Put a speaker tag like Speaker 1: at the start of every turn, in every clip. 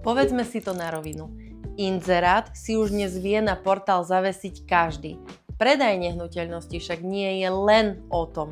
Speaker 1: Povedzme si to na rovinu. Inzerát si už dnes vie na portál zavesiť každý. Predaj nehnuteľnosti však nie je len o tom.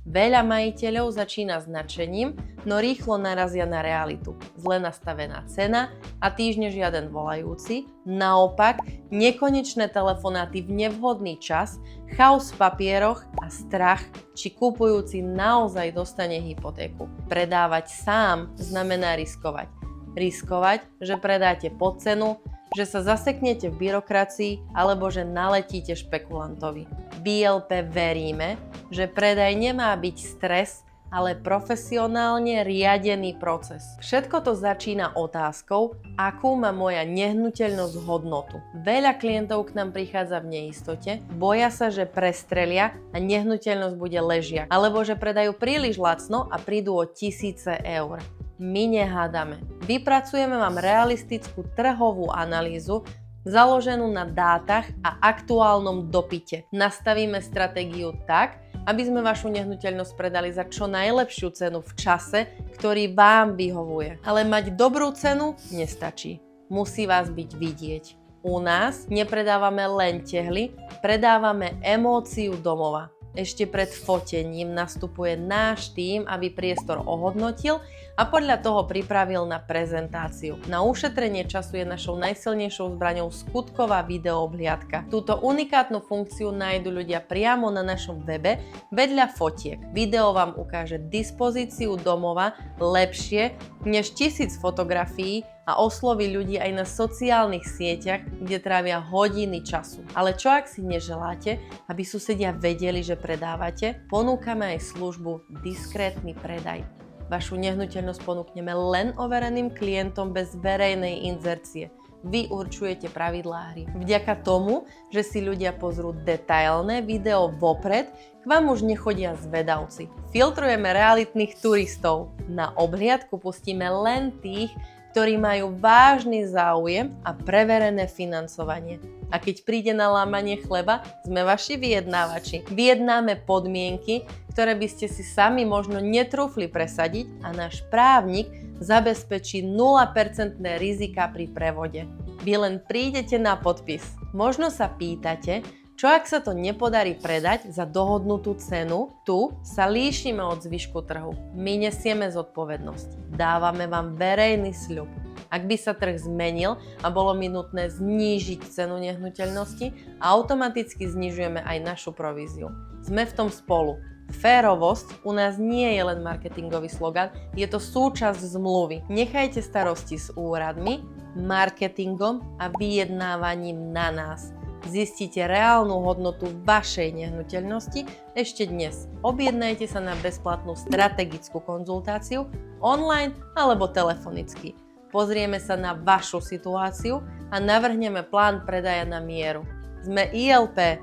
Speaker 1: Veľa majiteľov začína s nadšením, no rýchlo narazia na realitu. Zle nastavená cena a týždne žiaden volajúci. Naopak, nekonečné telefonáty v nevhodný čas, chaos v papieroch a strach, či kupujúci naozaj dostane hypotéku. Predávať sám znamená riskovať. Riskovať, že predáte pod cenu, že sa zaseknete v byrokracii alebo že naletíte špekulantovi. V ILP veríme, že predaj nemá byť stres, ale profesionálne riadený proces. Všetko to začína otázkou, akú má moja nehnuteľnosť hodnotu. Veľa klientov k nám prichádza v neistote, boja sa, že prestrelia a nehnuteľnosť bude ležiak, alebo že predajú príliš lacno a prídu o tisíce eur. My nehádame. Vypracujeme vám realistickú trhovú analýzu, založenú na dátach a aktuálnom dopyte. Nastavíme stratégiu tak, aby sme vašu nehnuteľnosť predali za čo najlepšiu cenu v čase, ktorý vám vyhovuje. Ale mať dobrú cenu nestačí. Musí vás byť vidieť. U nás nepredávame len tehly, predávame emóciu domova. Ešte pred fotením nastupuje náš tím, aby priestor ohodnotil a podľa toho pripravil na prezentáciu. Na ušetrenie času je našou najsilnejšou zbraňou skutková videoobhliadka. Túto unikátnu funkciu nájdu ľudia priamo na našom webe vedľa fotiek. Video vám ukáže dispozíciu domova lepšie než 1000 fotografií a osloví ľudí aj na sociálnych sieťach, kde trávia hodiny času. Ale čo ak si neželáte, aby susedia vedeli, že predávate? Ponúkame aj službu diskrétny predaj. Vašu nehnuteľnosť ponúkneme len overeným klientom bez verejnej inzercie. Vy určujete pravidlá hry. Vďaka tomu, že si ľudia pozrú detailné video vopred, k vám už nechodia zvedavci. Filtrujeme realitných turistov. Na obhliadku pustíme len tých, ktorí majú vážny záujem a preverené financovanie. A keď príde na lámanie chleba, sme vaši vyjednávači. Vyjednáme podmienky, ktoré by ste si sami možno netrúfli presadiť a náš právnik zabezpečí 0% rizika pri prevode. Vy len prídete na podpis. Možno sa pýtate, čo ak sa to nepodarí predať za dohodnutú cenu? Tu sa líšime od zvyšku trhu. My nesieme zodpovednosť. Dávame vám verejný sľub. Ak by sa trh zmenil a bolo mi nutné znížiť cenu nehnuteľnosti, automaticky znižujeme aj našu províziu. Sme v tom spolu. Férovosť u nás nie je len marketingový slogan, je to súčasť zmluvy. Nechajte starosti s úradmi, marketingom a vyjednávaním na nás. Zistíte reálnu hodnotu vašej nehnuteľnosti ešte dnes. Objednajte sa na bezplatnú strategickú konzultáciu online alebo telefonicky. Pozrieme sa na vašu situáciu a navrhneme plán predaja na mieru. Sme ILP,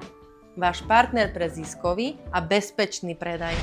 Speaker 1: váš partner pre ziskový a bezpečný predaj.